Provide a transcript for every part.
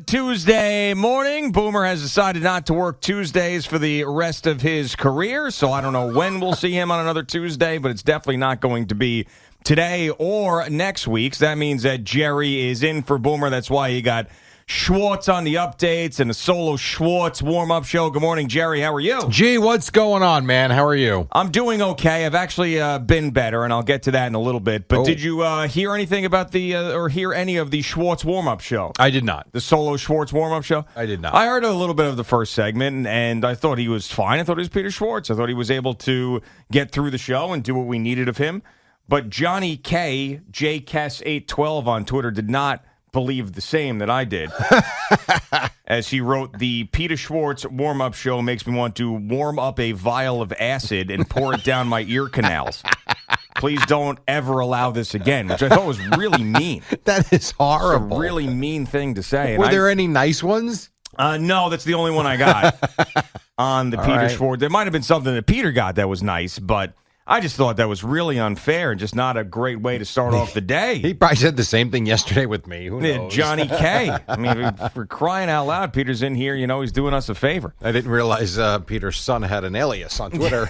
Good Tuesday morning. Boomer has decided not to work Tuesdays for the rest of his career, so I don't know when we'll see him on another Tuesday, but it's definitely not going to be today or next week. So that means that Jerry is in for Boomer. That's why you got Schwartz on the updates and the solo Schwartz warm-up show. Good morning, Jerry. How are you? Gee, what's going on, man? How are you? I'm doing okay. I've actually been better, and I'll get to that in a little bit. But did you hear anything about or hear any of the Schwartz warm-up show? I did not. The solo Schwartz warm-up show? I did not. I heard a little bett of the first segment, and I thought he was fine. I thought he was Peter Schwartz. I thought he was able to get through the show and do what we needed of him. But Johnny K, JKess812 on Twitter, did not believe the same that I did. As he wrote, the Peter Schwartz warm-up show makes me want to warm up a vial of acid and pour it down my ear canals. Please don't ever allow this again, which I thought was really mean. That is horrible. It's a really mean thing to say. Were there any nice ones? No, that's the only one I got on the Peter Schwartz. There might have been something that Peter got that was nice, but I just thought that was really unfair and just not a great way to start off the day. He probably said the same thing yesterday with me. Who knows? Johnny K. I mean, for crying out loud, Peter's in here. You know, he's doing us a favor. I didn't realize Peter's son had an alias on Twitter.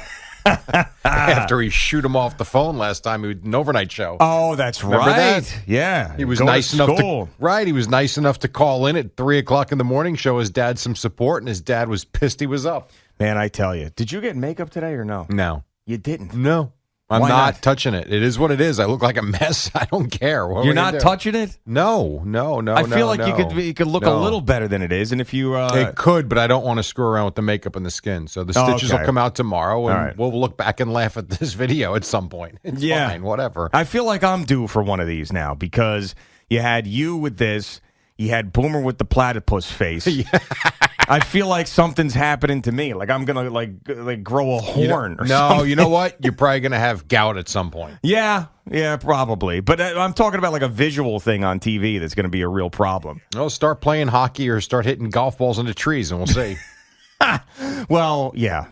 After he shoot him off the phone last time, he was an overnight show. Oh, that's Remember right. that? Yeah. He was nice enough to He was nice enough to call in at 3:00 in the morning, show his dad some support, and his dad was pissed he was up. Man, I tell you, did you get makeup today or no? No. You didn't? No. I'm not touching it. It is what it is. I look like a mess. I don't care. You're not touching it? No. I feel like you could look a little better than it is, and if you it could, but I don't want to screw around with the makeup and the skin. So the stitches will come out tomorrow, and we'll look back and laugh at this video at some point. It's fine, whatever. I feel like I'm due for one of these now because you had you with this, you had Boomer with the platypus face. I feel like something's happening to me. Like I'm gonna like grow a horn or something. No, you know what? You're probably gonna have gout at some point. Yeah, probably. But I'm talking about like a visual thing on TV that's gonna be a real problem. Oh, start playing hockey or start hitting golf balls into trees, and we'll see. Well, yeah.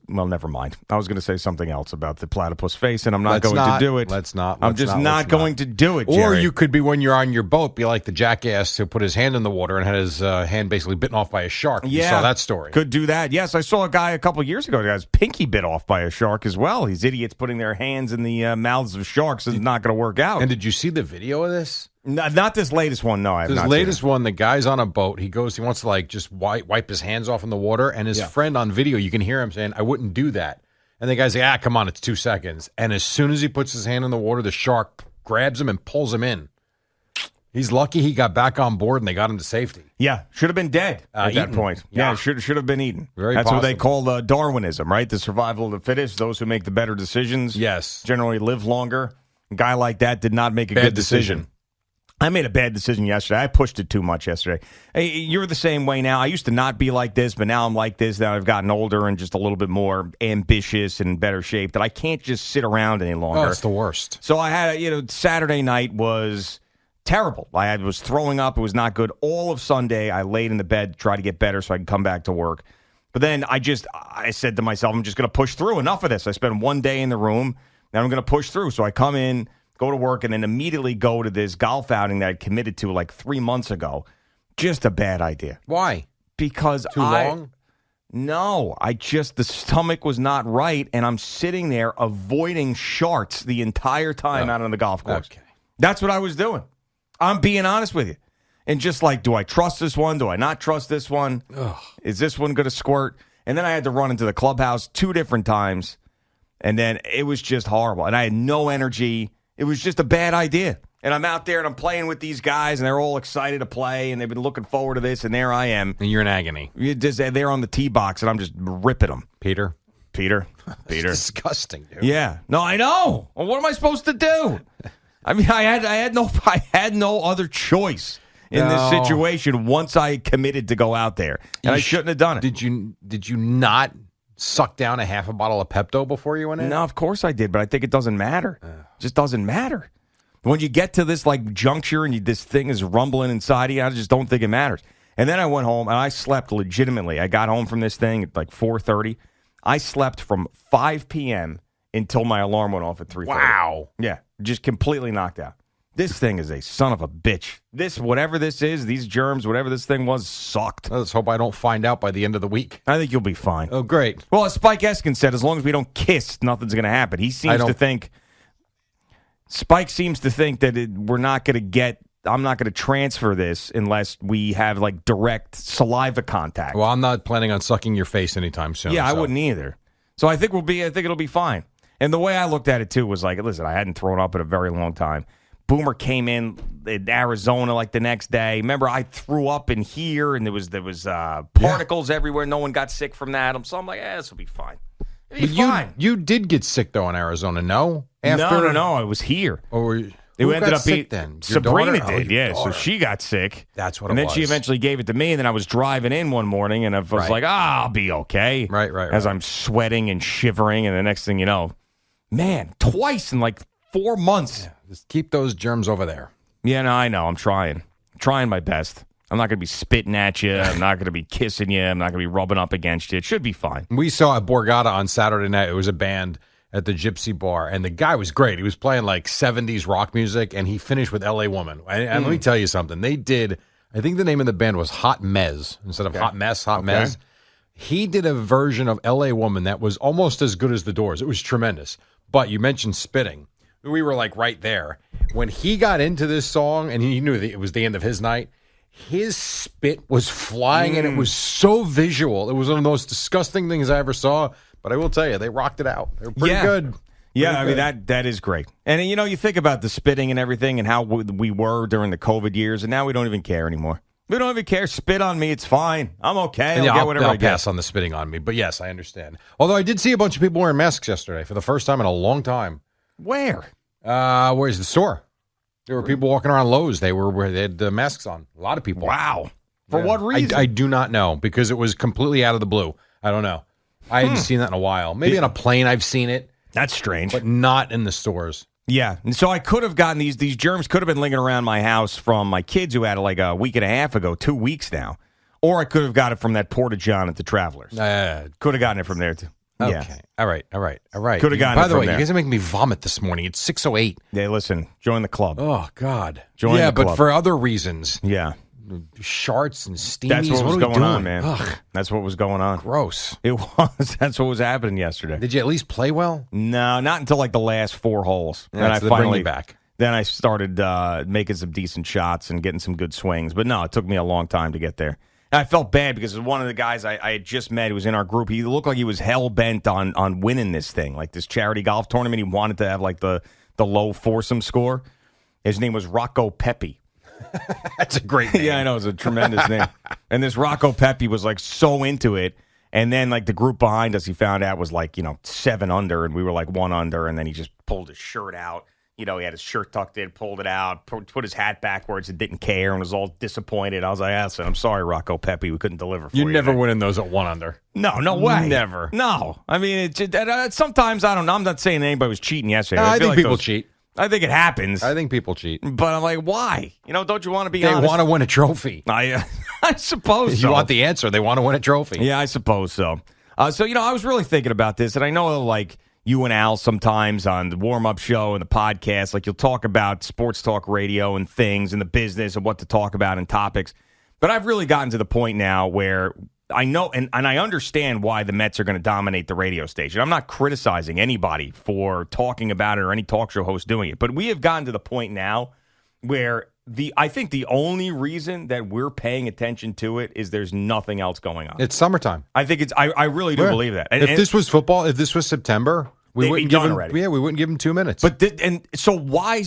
Well, never mind. I was going to say something else about the platypus face, and I'm not going to do it. I'm just not going to do it, Jerry. Or you could be, when you're on your boat, be like the jackass who put his hand in the water and had his hand basically bitten off by a shark. Yeah. You saw that story. Could do that. Yes, I saw a guy a couple of years ago that got his pinky bit off by a shark as well. These idiots putting their hands in the mouths of sharks is not going to work out. And did you see the video of this? Not this latest one, no. I have not seen it. This latest one, the guy's on a boat. He wants to like just wipe his hands off in the water. And his friend on video, you can hear him saying, I wouldn't do that. And the guy's like, come on, it's 2 seconds. And as soon as he puts his hand in the water, the shark grabs him and pulls him in. He's lucky he got back on board and they got him to safety. Yeah, should have been dead at that point. Yeah, should have been eaten. That's what they call Darwinism, right? The survival of the fittest. Those who make the better decisions generally live longer. A guy like that did not make a good decision. I made a bad decision yesterday. I pushed it too much yesterday. Hey, you're the same way now. I used to not be like this, but now I'm like this. Now I've gotten older and just a little bit more ambitious and in better shape that I can't just sit around any longer. Oh, it's the worst. So I had, Saturday night was terrible. I was throwing up. It was not good. All of Sunday, I laid in the bed to try to get better so I could come back to work. But then I said to myself, I'm just going to push through. Enough of this. I spent one day in the room. Now I'm going to push through. So I come in, go to work, and then immediately go to this golf outing that I committed to like 3 months ago. Just a bad idea. Why? Because Too long? No, the stomach was not right, and I'm sitting there avoiding sharks the entire time out on the golf course. Okay. That's what I was doing. I'm being honest with you. And just like, do I trust this one? Do I not trust this one? Ugh. Is this one going to squirt? And then I had to run into the clubhouse 2 different times, and then it was just horrible. And I had no energy. It was just a bad idea. And I'm out there and I'm playing with these guys and they're all excited to play and they've been looking forward to this and there I am. And you're in agony. They're on the tee box and I'm just ripping them. Peter. It's disgusting, dude. Yeah. No, I know. Well, what am I supposed to do? I mean, I had no other choice in this situation once I committed to go out there. And I shouldn't have done it. Did you not suck down a half a bottle of Pepto before you went in? No, of course I did, but I think it doesn't matter. It just doesn't matter. When you get to this like juncture and this thing is rumbling inside of you, I just don't think it matters. And then I went home and I slept legitimately. I got home from this thing at like 4:30. I slept from 5 p.m. until my alarm went off at 3:30. Wow. Yeah, just completely knocked out. This thing is a son of a bitch. Whatever this is, these germs, whatever this thing was, sucked. Let's hope I don't find out by the end of the week. I think you'll be fine. Oh, great. Well, as Spike Eskin said, as long as we don't kiss, nothing's going to happen. Spike seems to think that we're not going to get, I'm not going to transfer this unless we have like direct saliva contact. Well, I'm not planning on sucking your face anytime soon. Yeah, I wouldn't either. So I think it'll be fine. And the way I looked at it too was like, listen, I hadn't thrown up in a very long time. Boomer came in Arizona like the next day. Remember, I threw up in here, and there was particles everywhere. No one got sick from that. So I'm like, this will be fine. It'll be fine. You did get sick though in Arizona, no? No. I was here. Who ended up sick then? Sabrina daughter? did, yeah. So she got sick. That's what. And then she eventually gave it to me. And then I was driving in one morning, and I was like, I'll be okay. Right. As I'm sweating and shivering, and the next thing you know, man, twice in like 4 months. Yeah, just keep those germs over there. Yeah, no, I know. I'm trying my best. I'm not going to be spitting at you. I'm not going to be kissing you. I'm not going to be rubbing up against you. It should be fine. We saw at Borgata on Saturday night. It was a band at the Gypsy Bar, and the guy was great. He was playing like 70s rock music, and he finished with L.A. Woman. And let me tell you something. They did, I think the name of the band was Hot Mez instead of Hot Mess, Hot Mez. He did a version of L.A. Woman that was almost as good as The Doors. It was tremendous. But you mentioned spitting. We were like right there. When he got into this song, and he knew it was the end of his night, his spit was flying, and it was so visual. It was one of the most disgusting things I ever saw. But I will tell you, they rocked it out. They were pretty good. Yeah, I mean, that is great. And, you think about the spitting and everything and how we were during the COVID years, and now we don't even care anymore. We don't even care. Spit on me. It's fine. I'm okay. I'll get whatever I get. I'll pass on the spitting on me. But, yes, I understand. Although I did see a bunch of people wearing masks yesterday for the first time in a long time. Where? Where's the store? There were people walking around Lowe's. They had masks on. A lot of people. Wow. For what reason? I do not know, because it was completely out of the blue. I don't know. I hadn't seen that in a while. Maybe on a plane I've seen it. That's strange. But not in the stores. Yeah. And so I could have gotten these germs could have been lingering around my house from my kids who had it like a week and a half ago, 2 weeks now. Or I could have got it from that Porta-John at the Travelers. Could have gotten it from there, too. Okay. Yeah. All right. Could have gotten it from there. By the way, you guys are making me vomit this morning. It's 6:08. Yeah, listen, join the club. Oh, God. Join the club. But for other reasons. Yeah. Sharts and steamies. That's what was going on, man. Ugh. That's what was going on. Gross. It was. That's what was happening yesterday. Did you at least play well? No, not until like the last 4 holes. Yeah, and I finally back. Then I started making some decent shots and getting some good swings. But no, it took me a long time to get there. And I felt bad because one of the guys I had just met who was in our group, he looked like he was hell-bent on winning this thing, like this charity golf tournament. He wanted to have like the low foursome score. His name was Rocco Pepe. That's a great name. Yeah, I know. It's a tremendous name. And this Rocco Pepe was like so into it. And then like the group behind us, he found out was like, 7 under, and we were like 1 under. And then he just pulled his shirt out. He had his shirt tucked in, pulled it out, put his hat backwards and didn't care and was all disappointed. I was like, I'm sorry, Rocco Pepe. We couldn't deliver for you. You never win in those at 1 under. No way. Never. No. I mean, sometimes, I don't know. I'm not saying anybody was cheating yesterday. No, I think like people cheat. I think it happens. I think people cheat. But I'm like, why? Don't you want to be honest? They want to win a trophy. I suppose so. You want the answer. They want to win a trophy. Yeah, I suppose so. I was really thinking about this, and I know, like, you and Al sometimes on the warm-up show and the podcast, like, you'll talk about sports talk radio and things and the business and what to talk about and topics. But I've really gotten to the point now where I know and I understand why the Mets are going to dominate the radio station. I'm not criticizing anybody for talking about it or any talk show host doing it. But we have gotten to the point now where I think the only reason that we're paying attention to it is there's nothing else going on. It's summertime. I think I really do believe that. If this was football, if this was September, we wouldn't give him already. Yeah, we wouldn't give him 2 minutes. But so why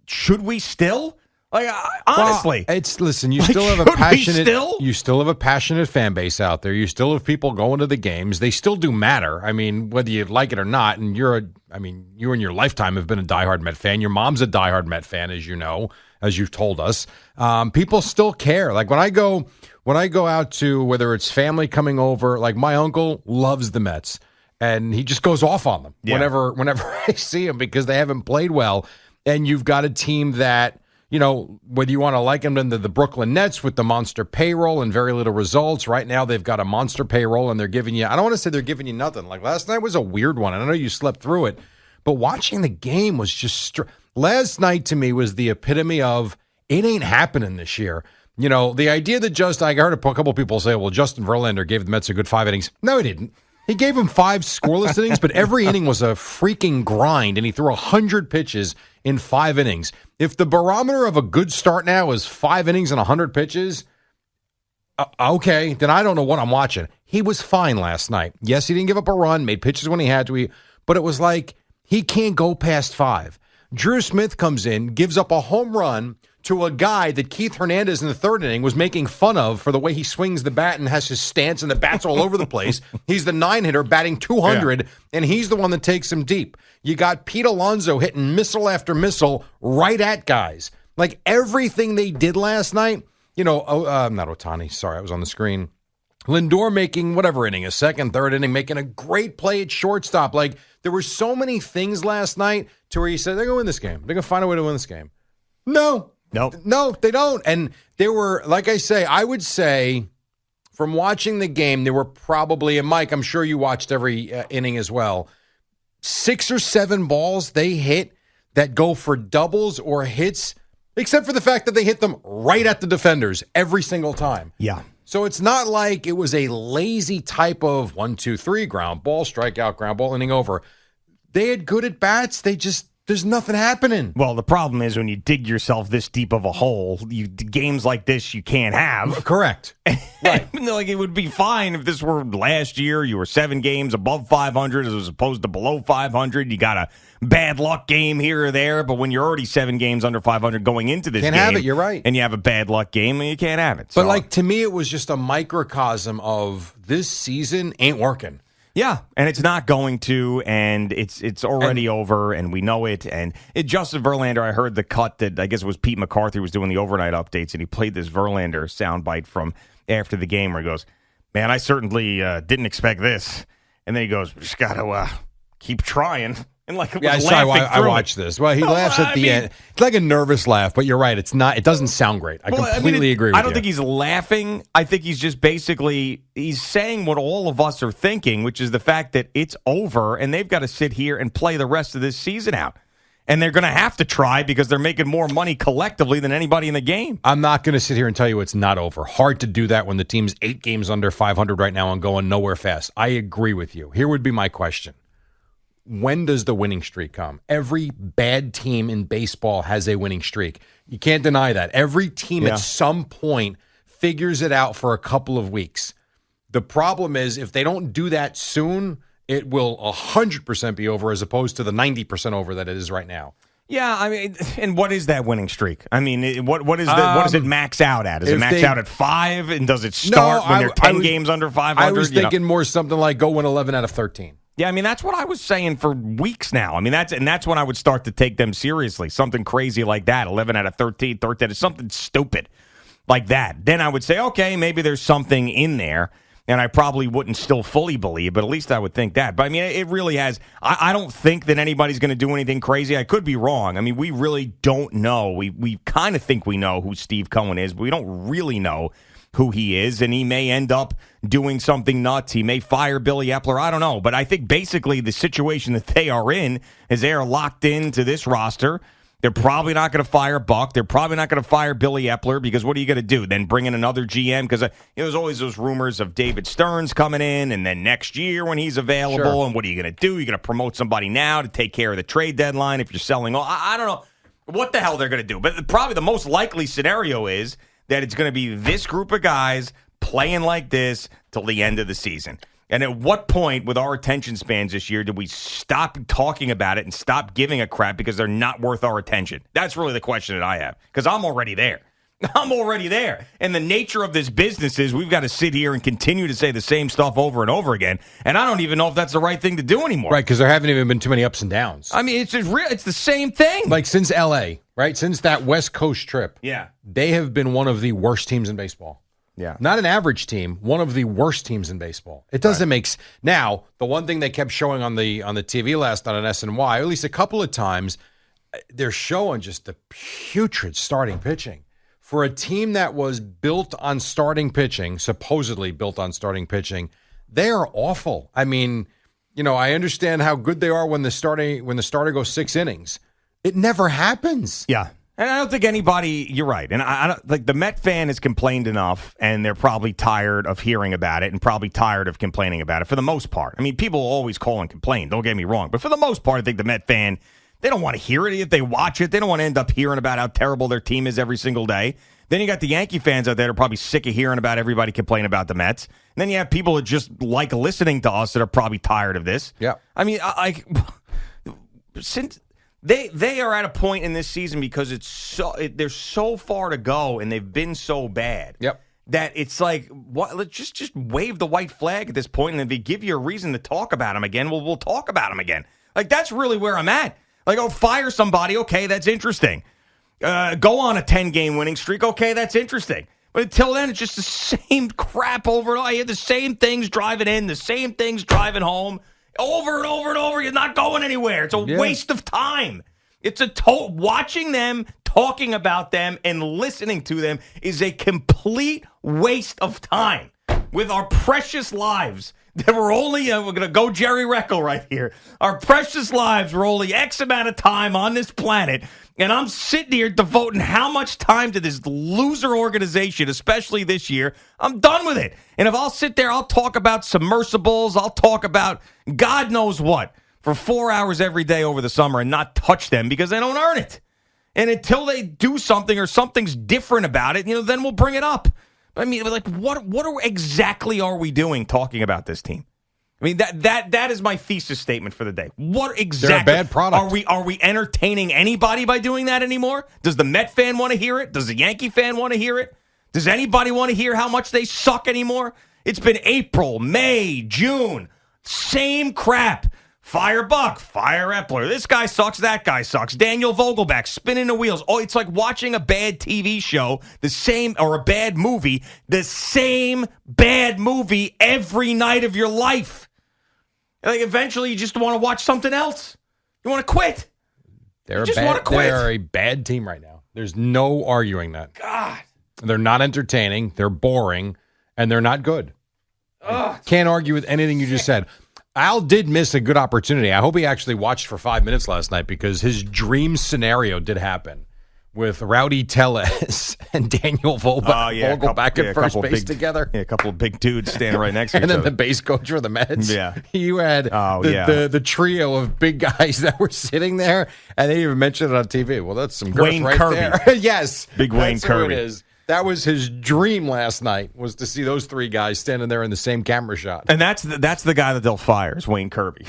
should we still? Like, honestly, well, listen. You still have a passionate. You still have a passionate fan base out there. You still have people going to the games. They still do matter. I mean, whether you like it or not. And you in your lifetime have been a diehard Met fan. Your mom's a diehard Met fan, as you know, as you've told us. People still care. Like when I go out to whether it's family coming over. Like my uncle loves the Mets, and he just goes off on them whenever I see him because they haven't played well. And you've got a team that. Whether you want to liken them to the Brooklyn Nets with the monster payroll and very little results. Right now, they've got a monster payroll, and they're giving you – I don't want to say they're giving you nothing. Like last night was a weird one. I know you slept through it, But watching the game was just last night to me was the epitome of it ain't happening this year. You know, the idea that I heard a couple of people say, well, Justin Verlander gave the Mets a good 5 innings. No, he didn't. He gave him 5 scoreless innings, but every inning was a freaking grind, and he threw 100 pitches in 5 innings. If the barometer of a good start now is 5 innings and 100 pitches, okay, then I don't know what I'm watching. He was fine last night. Yes, he didn't give up a run, made pitches when he had to, but it was like he can't go past 5. Drew Smith comes in, gives up a home run to a guy that Keith Hernandez in the 3rd inning was making fun of for the way he swings the bat and has his stance and the bat's all over the place. He's the 9-hitter batting 200, and he's the one that takes him deep. You got Pete Alonso hitting missile after missile right at guys. Like everything they did last night, not Ohtani, sorry, I was on the screen. Lindor making whatever inning, a 2nd, 3rd inning, making a great play at shortstop. Like there were so many things last night to where you said, they're going to win this game. They're going to find a way to win this game. No, they don't. And there were, like I say, I would say from watching the game, there were probably, and Mike, I'm sure you watched every inning as well, 6 or 7 balls they hit that go for doubles or hits, except for the fact that they hit them right at the defenders every single time. Yeah. So it's not like it was a lazy type of 1, 2, 3 ground ball, strikeout, ground ball, inning over. They had good at bats. There's nothing happening. Well, the problem is when you dig yourself this deep of a hole, games like this you can't have. Correct. Right. Like it would be fine if this were last year. You were 7 games above 500 as opposed to below 500. You got a bad luck game here or there, but when you're already 7 games under 500 going into this can't game, have it. You're right. And you have a bad luck game, and you can't have it. But like to me, it was just a microcosm of this season ain't working. Yeah, and it's not going to, and it's already over, and we know it. And Justin Verlander, I heard the cut that I guess it was Pete McCarthy was doing the overnight updates, and he played this Verlander soundbite from after the game where he goes, "Man, I certainly didn't expect this." And then he goes, "We just got to keep trying." And like it was I watched this. Well, he laughs at the end. It's like a nervous laugh, but you're right. It's not. It doesn't sound great. I completely agree with you. I don't think he's laughing. I think he's just basically he's saying what all of us are thinking, which is the fact that it's over and they've got to sit here and play the rest of this season out. And they're going to have to try because they're making more money collectively than anybody in the game. I'm not going to sit here and tell you it's not over. Hard to do that when the team's 8 games under 500 right now and going nowhere fast. I agree with you. Here would be my question. When does the winning streak come? Every bad team in baseball has a winning streak. You can't deny that. Every team at some point figures it out for a couple of weeks. The problem is if they don't do that soon, it will 100% be over as opposed to the 90% over that it is right now. Yeah, I mean, and what is that winning streak? I mean, what does it max out at? Does it max out at 5? And does it start when they're 10 games under 500? I was thinking more something like go win 11 out of 13. Yeah, I mean, that's what I was saying for weeks now. I mean, that's when I would start to take them seriously. Something crazy like that, 11 out of 13, 13 is something stupid like that. Then I would say, okay, maybe there's something in there, and I probably wouldn't still fully believe, but at least I would think that. But, I mean, it really has – I don't think that anybody's going to do anything crazy. I could be wrong. I mean, we really don't know. We kind of think we know who Steve Cohen is, but we don't really know who he is, and he may end up doing something nuts. He may fire Billy Epler. I don't know. But I think basically the situation that they are in is they are locked into this roster. They're probably not going to fire Buck. They're probably not going to fire Billy Epler because what are you going to do? Then bring in another GM? Because there's always those rumors of David Stearns coming in, and then next year when he's available, sure. And what are you going to do? You're going to promote somebody now to take care of the trade deadline if you're selling. I don't know what the hell they're going to do. But probably the most likely scenario is that it's going to be this group of guys playing like this till the end of the season. And at what point with our attention spans this year do we stop talking about it and stop giving a crap because they're not worth our attention? That's really the question that I have because I'm already there. I'm already there. And the nature of this business is we've got to sit here and continue to say the same stuff over and over again. And I don't even know if that's the right thing to do anymore. Right, because there haven't even been too many ups and downs. I mean, it's the same thing. Like since L.A., right? Since that West Coast trip. Yeah. They have been one of the worst teams in baseball. Yeah. Not an average team, one of the worst teams in baseball. It doesn't make now, the one thing they kept showing on the TV last night on SNY, or at least a couple of times, they're showing just the putrid starting pitching. For a team that was built on starting pitching, supposedly built on starting pitching, they are awful. I mean, I understand how good they are when the starter goes 6 innings. It never happens. Yeah. And I don't think anybody, you're right. And I don't like the Met fan has complained enough, and they're probably tired of hearing about it and probably tired of complaining about it for the most part. I mean, people always call and complain, don't get me wrong. But for the most part, I think the Met fan, they don't want to hear it. If they watch it, they don't want to end up hearing about how terrible their team is every single day. Then you got the Yankee fans out there that are probably sick of hearing about everybody complain about the Mets. And then you have people that just like listening to us that are probably tired of this. Yeah. I mean, since they are at a point in this season because there's so far to go and they've been so bad. Yep. That it's like, what? Let's just wave the white flag at this point, and if they give you a reason to talk about them again, we'll talk about them again. Like, that's really where I'm at. Like, fire somebody. Okay, that's interesting. Go on a 10-game winning streak. Okay, that's interesting. But until then, it's just the same crap over and over. I hear the same things driving in, the same things driving home, over and over and over. You're not going anywhere. It's a waste of time. It's watching them, talking about them, and listening to them is a complete waste of time with our precious lives. That we're only, we're going to go Jerry Reckel right here. Our precious lives were only X amount of time on this planet. And I'm sitting here devoting how much time to this loser organization, especially this year. I'm done with it. And if I'll sit there, I'll talk about submersibles. I'll talk about God knows what for 4 hours every day over the summer and not touch them because they don't earn it. And until they do something or something's different about it, then we'll bring it up. I mean, like, what exactly are we doing talking about this team? I mean, that is my thesis statement for the day. What exactly? They're a bad product. Are we entertaining anybody by doing that anymore? Does the Met fan want to hear it? Does the Yankee fan want to hear it? Does anybody want to hear how much they suck anymore? It's been April, May, June. Same crap. Fire Buck, fire Epler. This guy sucks, that guy sucks. Daniel Vogelback spinning the wheels. Oh, it's like watching a bad TV show, or a bad movie, the same bad movie every night of your life. Like, eventually you just want to watch something else. You want to quit. They're a bad team right now. There's no arguing that. God. They're not entertaining, they're boring, and they're not good. Can't argue with anything you just said. Al did miss a good opportunity. I hope he actually watched for 5 minutes last night because his dream scenario did happen with Rowdy Tellez and Daniel Vogelback at first base together. Yeah, a couple of big dudes standing right next to each other. other. And then the base coach for the Mets. Yeah. You had the trio of big guys that were sitting there, and they even mentioned it on TV. Well, that's some girth Wayne right Kirby. there. Yes. Big Wayne Kirby. Who it is. That was his dream last night, was to see those three guys standing there in the same camera shot. And that's the guy that they'll fire, is Wayne Kirby.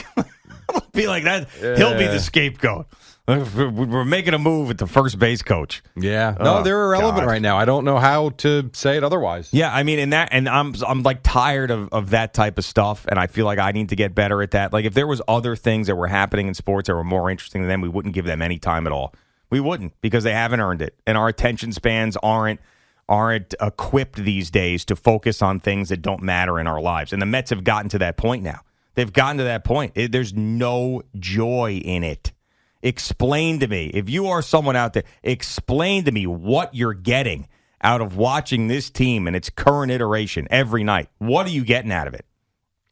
Be like that. Yeah. He'll be the scapegoat. We're making a move at the first base coach. Yeah. No, they're irrelevant right now. I don't know how to say it otherwise. Yeah, I mean, I'm like tired of that type of stuff, and I feel like I need to get better at that. Like, if there was other things that were happening in sports that were more interesting than them, we wouldn't give them any time at all. We wouldn't, because they haven't earned it, and our attention spans aren't equipped these days to focus on things that don't matter in our lives. And the Mets have gotten to that point now. They've gotten to that point. There's no joy in it. Explain to me, if you are someone out there, explain to me what you're getting out of watching this team in its current iteration every night. What are you getting out of it?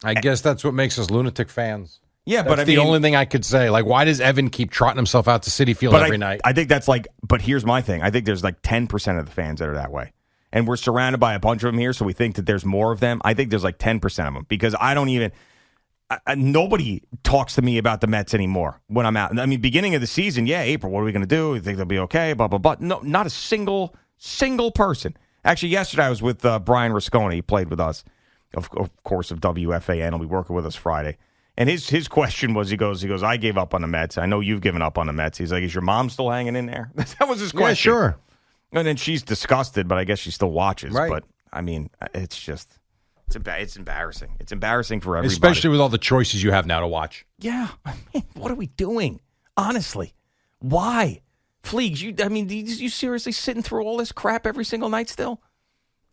I guess that's what makes us lunatic fans. Yeah, that's the only thing I could say. Like, why does Evan keep trotting himself out to Citi Field every night? I think that's but here's my thing. I think there's like 10% of the fans that are that way. And we're surrounded by a bunch of them here, so we think that there's more of them. I think there's like 10% of them, because I don't even nobody talks to me about the Mets anymore when I'm out. I mean, beginning of the season, April, what are we going to do? You think they'll be okay? Blah, blah, blah. No, not a single person. Actually, yesterday I was with Brian Rasconi. He played with us, of course, of WFAN. He'll be working with us Friday. And his question was, he goes, I gave up on the Mets. I know you've given up on the Mets. He's like, is your mom still hanging in there? That was his question. Yeah, sure. And then she's disgusted, but I guess she still watches. Right. But, I mean, it's just, it's embarrassing. It's embarrassing for everybody. Especially with all the choices you have now to watch. Yeah. I mean, what are we doing? Honestly. Why? Fleegs, you seriously sitting through all this crap every single night still?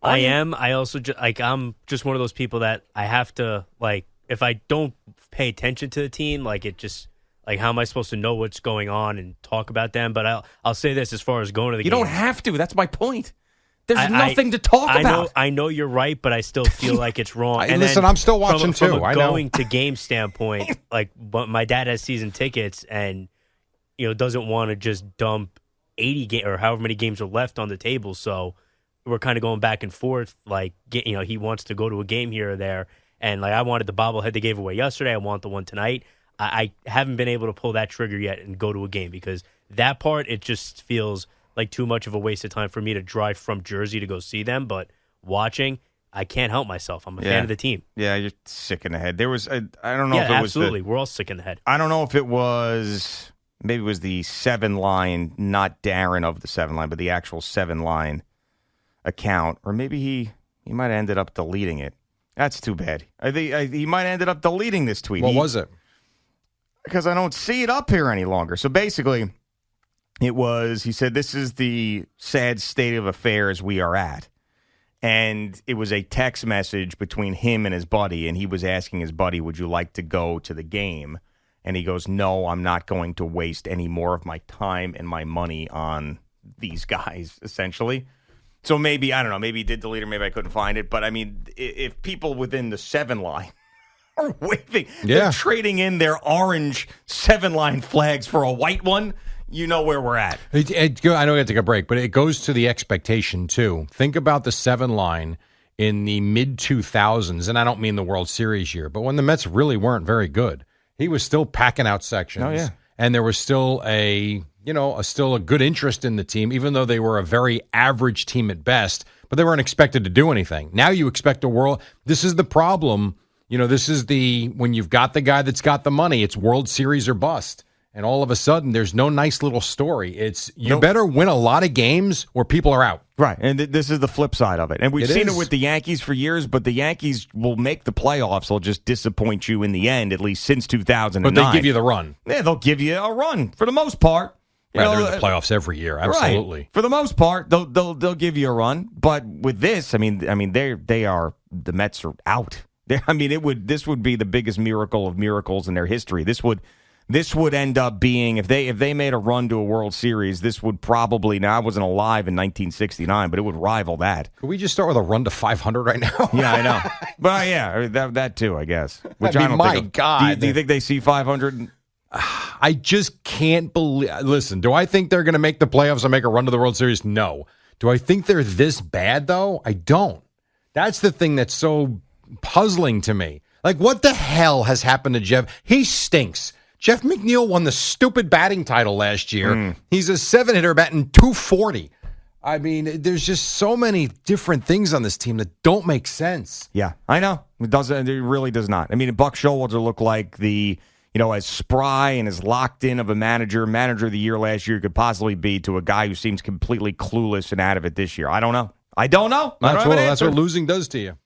I am. I also, I'm just one of those people that I have to, if I don't pay attention to the team, it just, how am I supposed to know what's going on and talk about them? But I'll say this as far as going to the game. You don't have to. That's my point. There's nothing to talk about. I know you're right, but I still feel like it's wrong. And listen, then I'm still watching from too. a I know. going to game standpoint, like, but my dad has season tickets, and doesn't want to just dump 80 games or however many games are left on the table. So we're kind of going back and forth. Like, he wants to go to a game here or there, and like I wanted the bobblehead they gave away yesterday. I want the one tonight. I haven't been able to pull that trigger yet and go to a game because that part, it just feels like too much of a waste of time for me to drive from Jersey to go see them. But watching, I can't help myself. I'm a fan of the team. Yeah, you're sick in the head. There was, I don't know if it absolutely. was. We're all sick in the head. I don't know if it was, maybe it was the 7-line, not Darren of the 7-line, but the actual 7-line account. Or maybe he might have ended up deleting it. That's too bad. I think he might have ended up deleting this tweet. What was it? Because I don't see it up here any longer. So basically, he said, this is the sad state of affairs we are at. And it was a text message between him and his buddy, and he was asking his buddy, would you like to go to the game? And he goes, no, I'm not going to waste any more of my time and my money on these guys, essentially. So maybe, I don't know, maybe he did delete it, maybe I couldn't find it. But, I mean, if people within the 7-line are waving. Yeah. They're trading in their orange 7-line flags for a white one. You know where we're at. I know we have to take a break, but it goes to the expectation, too. Think about the 7-line in the mid-2000s, and I don't mean the World Series year, but when the Mets really weren't very good. He was still packing out sections. Oh, yeah. And there was still a good interest in the team, even though they were a very average team at best, but they weren't expected to do anything. Now you expect a world. This is the problem. This is when you've got the guy that's got the money, it's World Series or bust. And all of a sudden, there's no nice little story. It's better win a lot of games or people are out. Right, and this is the flip side of it. And we've seen it with the Yankees for years, but the Yankees will make the playoffs. They'll just disappoint you in the end, at least since 2009. But they give you the run. Yeah, they'll give you a run for the most part. They're in the playoffs every year, absolutely. Right. For the most part, they'll give you a run. But with this, I mean, the Mets are out. This would be the biggest miracle of miracles in their history. This would end up being, if they made a run to a World Series, this would probably, now I wasn't alive in 1969, but it would rival that. Could we just start with a run to 500 right now? Yeah, I know. But that too, I guess. Which I don't think. God. Do you think they see 500? I just can't believe. Listen, do I think they're going to make the playoffs and make a run to the World Series? No. Do I think they're this bad, though? I don't. That's the thing that's so puzzling to me. Like, what the hell has happened to Jeff? He stinks. Jeff McNeil won the stupid batting title last year. He's a 7-hitter batting 240. I mean, there's just so many different things on this team that don't make sense. Yeah, I know. It doesn't. It really does not. I mean, Buck Showalter looked like as spry and as locked in of a manager of the year last year could possibly be to a guy who seems completely clueless and out of it this year. I don't know. That's what losing does to you.